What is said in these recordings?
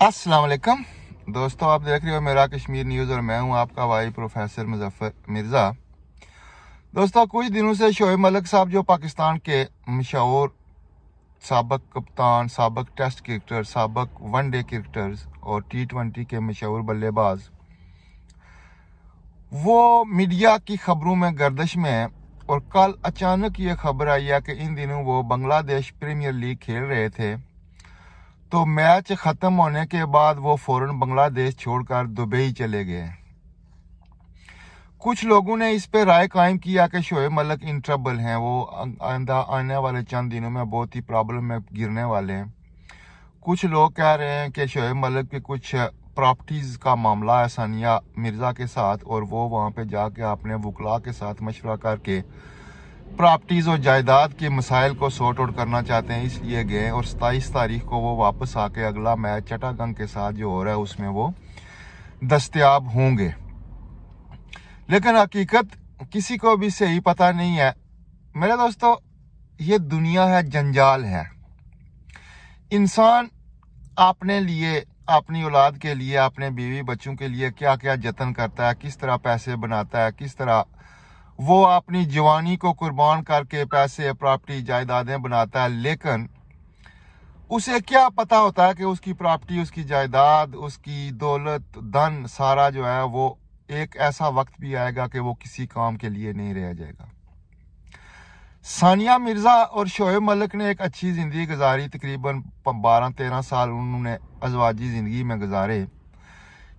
अस्सलाम वालेकुम दोस्तों, आप देख रहे हो मेरा कश्मीर न्यूज़ और मैं हूं आपका भाई प्रोफेसर मुजफ्फर मिर्ज़ा। दोस्तों, कुछ दिनों से शोएब मलिक साहब जो पाकिस्तान के मशहूर साबक कप्तान, साबक टेस्ट क्रिकेटर, साबक वनडे क्रिकेटर्स और T20 के मशहूर बल्लेबाज, वो मीडिया की खबरों में गर्दिश में है। और कल अचानक ये खबर आई है कि इन दिनों वो बांग्लादेश प्रीमियर लीग खेल रहे थे, तो मैच खत्म होने के बाद वो फौरन बांग्लादेश छोड़कर दुबई चले गए। कुछ लोगों ने इस पे राय कायम किया कि शोएब मलिक इन ट्रबल हैं, वो आने वाले चंद दिनों में बहुत ही प्रॉब्लम में गिरने वाले हैं। कुछ लोग कह रहे हैं कि शोएब मलिक के कुछ प्रॉपर्टीज का मामला है सानिया मिर्जा के साथ, और वो वहां पे जाके अपने वकला के साथ मशवरा करके प्रॉपर्टीज और जायदाद के मसाइल को सॉर्ट आउट करना चाहते हैं, इसलिए गए। और 27 तारीख को वो वापस आके अगला मैच चटागंग के साथ जो हो रहा है उसमें वो दस्तयाब होंगे। लेकिन हकीकत किसी को भी सही पता नहीं है। मेरे दोस्तों, ये दुनिया है, जंजाल है। इंसान अपने लिए, अपनी औलाद के लिए, अपने बीवी बच्चों के लिए क्या क्या जतन करता है, किस तरह पैसे बनाता है, किस तरह वो अपनी जवानी को कुर्बान करके पैसे, प्रॉपर्टी, जायदादें बनाता है। लेकिन उसे क्या पता होता है कि उसकी प्रॉपर्टी, उसकी जायदाद, उसकी दौलत, धन सारा जो है वो एक ऐसा वक्त भी आएगा कि वो किसी काम के लिए नहीं रह जाएगा। सानिया मिर्जा और शोएब मलिक ने एक अच्छी जिंदगी गुजारी, तकरीबन 12-13 साल उन्होंने अज़वाजी जिंदगी में गुजारे।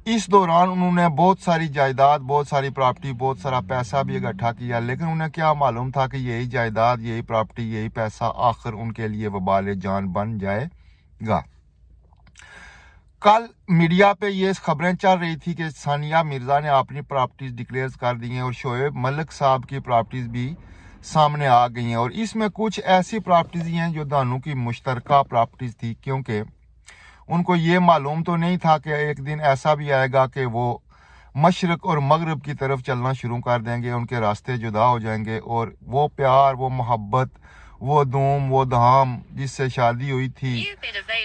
इस दौरान उन्होंने बहुत सारी जायदाद, बहुत सारी प्रॉपर्टी, बहुत सारा पैसा भी इकट्ठा किया। लेकिन उन्हें क्या मालूम था कि यही जायदाद, यही प्रॉपर्टी, यही पैसा आखिर उनके लिए वबाल जान बन जाएगा। कल मीडिया पे ये खबरें चल रही थी कि सानिया मिर्जा ने अपनी प्रॉपर्टीज डिक्लेयर कर दी हैं और शोएब मलिक साहब की प्रॉपर्टीज भी सामने आ गई हैं। और इसमें कुछ ऐसी प्रॉपर्टीज हैं जो दोनों की मुश्तरका प्रॉपर्टीज थी, क्योंकि उनको ये मालूम तो नहीं था कि एक दिन ऐसा भी आएगा कि वो मशरक और मगरब की तरफ चलना शुरू कर देंगे, उनके रास्ते जुदा हो जाएंगे। और वो प्यार, वो मोहब्बत, वो धूम, वो धाम जिससे शादी हुई थी,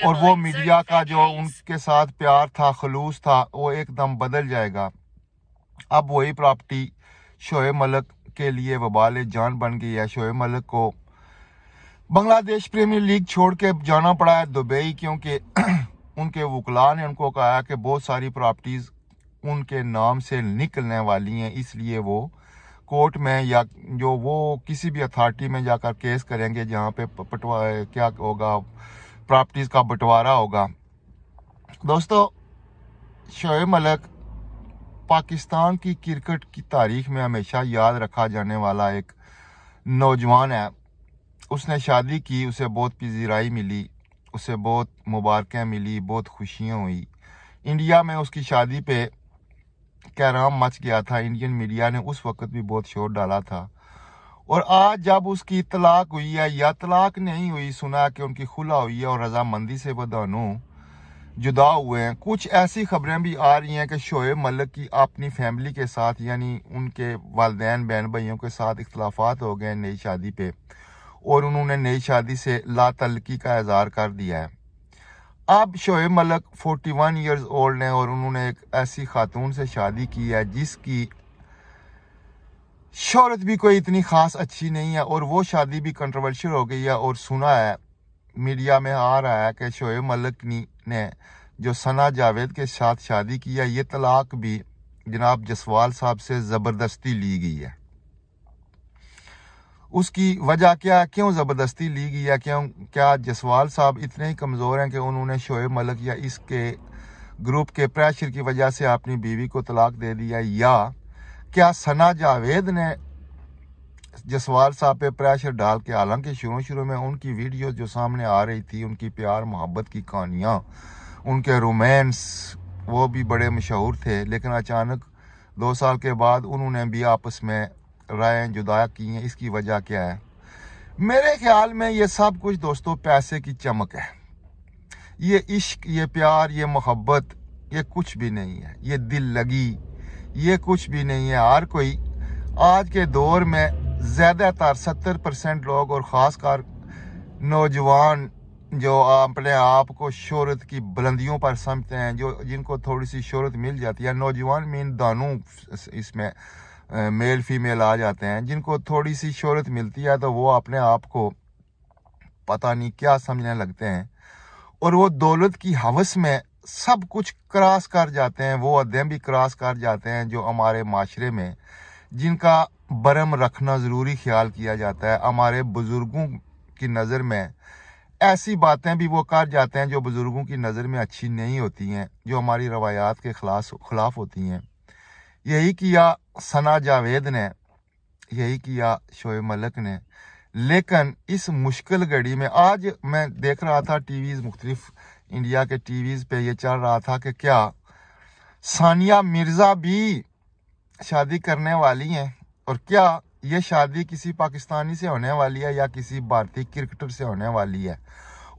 और वो मीडिया का जो उनके साथ प्यार था, खलूस था, वो एकदम बदल जाएगा। अब वही प्रॉपर्टी शोएब मलिक के लिए वबाल जान बन गई है। शोएब मलिक को बांग्लादेश प्रीमियर लीग छोड़ के जाना पड़ा है दुबई, क्योंकि उनके वकला ने उनको कहा कि बहुत सारी प्रॉपर्टीज उनके नाम से निकलने वाली हैं, इसलिए वो कोर्ट में या जो वो किसी भी अथॉरिटी में जाकर केस करेंगे जहां पे क्या होगा, प्रॉपर्टीज का बंटवारा होगा। दोस्तों, शोएब मलिक पाकिस्तान की क्रिकेट की तारीख में हमेशा याद रखा जाने वाला एक नौजवान है। उसने शादी की, उसे बहुत पजीराई मिली, उसे बहुत मुबारकें मिली, बहुत खुशियां हुई। इंडिया में उसकी शादी पे कहराम मच गया था। इंडियन मीडिया ने उस वक्त भी बहुत शोर डाला था। और आज जब उसकी तलाक हुई है, या तलाक नहीं हुई, सुना कि उनकी खुला हुई है और रजामंदी से वो दोनों जुदा हुए हैं। कुछ ऐसी खबरें भी आ रही हैं कि शोएब मलिक की अपनी फैमिली के साथ, यानी उनके वालिदैन, बहन भाइयों के साथ इख्तलाफात हो गए नई शादी पे, और उन्होंने नई शादी से लातल्की का इजहार कर दिया है। अब शोएब मलिक 41 ईयर्स ओल्ड हैं और उन्होंने एक ऐसी खातून से शादी की है जिसकी शोहरत भी कोई इतनी खास अच्छी नहीं है, और वो शादी भी कंट्रोवर्शियल हो गई है। और सुना है, मीडिया में आ रहा है कि शोएब मलिक ने जो सना जावेद के साथ शादी की है, ये तलाक भी जनाब जसवाल साहब से जबरदस्ती ली गई है। उसकी वजह क्या है, क्यों जबरदस्ती ली गई है? क्या जसवाल साहब इतने ही कमजोर हैं कि उन्होंने शोएब मलिक या इसके ग्रुप के प्रेशर की वजह से अपनी बीवी को तलाक दे दिया, या क्या सना जावेद ने जसवाल साहब पे प्रेशर डाल के, हालांकि शुरू में उनकी वीडियो जो सामने आ रही थी, उनकी प्यार मोहब्बत की कहानियाँ, उनके रोमांस, वो भी बड़े मशहूर थे। लेकिन अचानक 2 साल के बाद उन्होंने भी आपस में राय जुदा की हैं। इसकी वजह क्या है? मेरे ख्याल में ये सब कुछ दोस्तों पैसे की चमक है। ये इश्क, ये प्यार, ये मोहब्बत, ये कुछ भी नहीं है। ये दिल लगी, ये कुछ भी नहीं है। हर कोई आज के दौर में ज्यादातर 70% लोग, और खासकर नौजवान जो अपने आप को शोहरत की बुलंदियों पर समझते हैं, जो जिनको थोड़ी सी शोहरत मिल जाती है, नौजवान मीन दोनों इसमें मेल फीमेल आ जाते हैं, जिनको थोड़ी सी शोहरत मिलती है तो वो अपने आप को पता नहीं क्या समझने लगते हैं और वो दौलत की हवस में सब कुछ क्रॉस कर जाते हैं, वो अदम भी क्रॉस कर जाते हैं जो हमारे माशरे में जिनका बरम रखना ज़रूरी ख्याल किया जाता है। हमारे बुज़ुर्गों की नज़र में ऐसी बातें भी वो कर जाते हैं जो बुज़ुर्गों की नज़र में अच्छी नहीं होती हैं, जो हमारी रवायात के खिलाफ होती हैं। यही किया सना जावेद ने, यही किया शोएब मलिक ने। लेकिन इस मुश्किल घड़ी में आज मैं देख रहा था टीवीज़, मुख्तलिफ इंडिया के टीवीज़ पे ये चल रहा था कि क्या सानिया मिर्ज़ा भी शादी करने वाली हैं और क्या ये शादी किसी पाकिस्तानी से होने वाली है या किसी भारतीय क्रिकेटर से होने वाली है।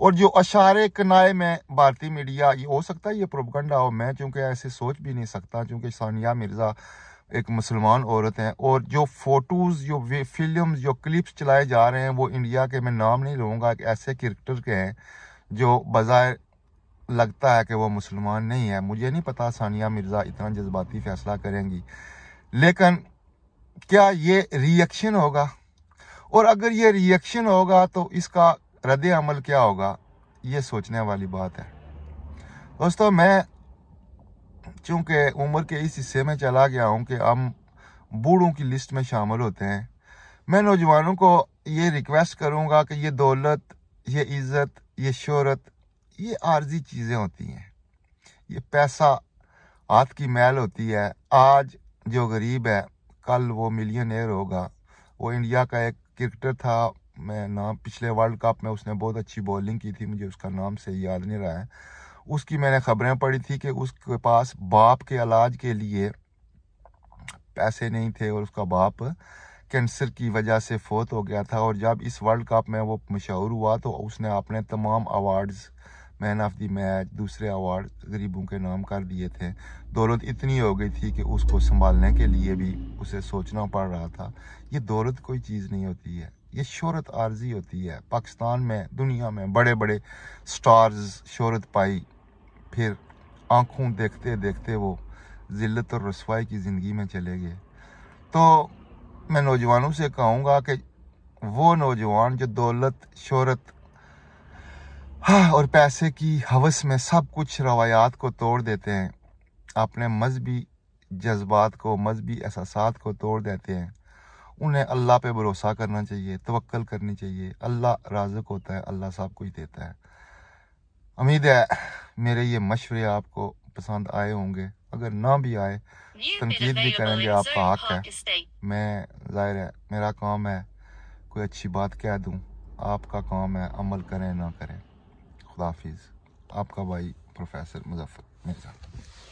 और जो अशारे कनाए में भारतीय मीडिया, ये हो सकता है ये प्रोपगंडा हो, मैं चूँकि ऐसे सोच भी नहीं सकता चूँकि सानिया मिर्ज़ा एक मुसलमान औरत हैं और जो फ़ोटोज़, जो फिल्म, जो क्लिप्स चलाए जा रहे हैं वो इंडिया के, मैं नाम नहीं लूँगा, ऐसे क्रिकेटर के हैं जो बज़ाहिर लगता है कि वो मुसलमान नहीं है। मुझे नहीं पता सानिया मिर्ज़ा इतना जज्बाती फ़ैसला करेंगी, लेकिन क्या ये रिएक्शन होगा, और अगर ये रिएक्शन होगा तो इसका रद्द अमल क्या होगा, ये सोचने वाली बात है। दोस्तों, मैं चूँकि उम्र के इस हिस्से में चला गया हूँ कि हम बूढ़ों की लिस्ट में शामिल होते हैं, मैं नौजवानों को ये रिक्वेस्ट करूँगा कि ये दौलत, ये इज़्ज़त, ये शोहरत, ये आर्जी चीज़ें होती हैं। ये पैसा हाथ की मैल होती है। आज जो गरीब है कल वो मिलियनेयर होगा। वो इंडिया का एक क्रिकेटर था, मैं नाम, पिछले वर्ल्ड कप में उसने बहुत अच्छी बॉलिंग की थी, मुझे उसका नाम से याद नहीं रहा है। उसकी मैंने खबरें पढ़ी थी कि उसके पास बाप के इलाज के लिए पैसे नहीं थे और उसका बाप कैंसर की वजह से फौत हो गया था। और जब इस वर्ल्ड कप में वो मशहूर हुआ तो उसने अपने तमाम awards, man of the match, दूसरे अवार्ड गरीबों के नाम कर दिए थे। दौलत इतनी हो गई थी कि उसको संभालने के लिए भी उसे सोचना पड़ रहा था। ये दौलत कोई चीज़ नहीं होती है, ये शोहरत आर्जी होती है। पाकिस्तान में, दुनिया में बड़े बड़े स्टार्स शोहरत पाई, फिर आंखों देखते देखते वो ज़िल्लत और रसवाई की ज़िंदगी में चले गए। तो मैं नौजवानों से कहूँगा कि वो नौजवान जो दौलत, शोहरत और पैसे की हवस में सब कुछ रवायात को तोड़ देते हैं, अपने मजहबी जज्बात को, मजहबी एहसासात को तोड़ देते हैं, उन्हें अल्लाह पे भरोसा करना चाहिए, तवक्कल करनी चाहिए। अल्लाह राज़िक होता है, अल्लाह सब कुछ देता है। उम्मीद है मेरे ये मशवरे आपको पसंद आए होंगे। अगर ना भी आए, तनकीद भी करेंगे, आपका हक है। मैं, ज़ाहिर है मेरा काम है कोई अच्छी बात कह दूं, आपका काम है अमल करें ना करें। खुदा हाफिज़। आपका भाई प्रोफेसर मुज़फ़्फ़र मिर्ज़ा।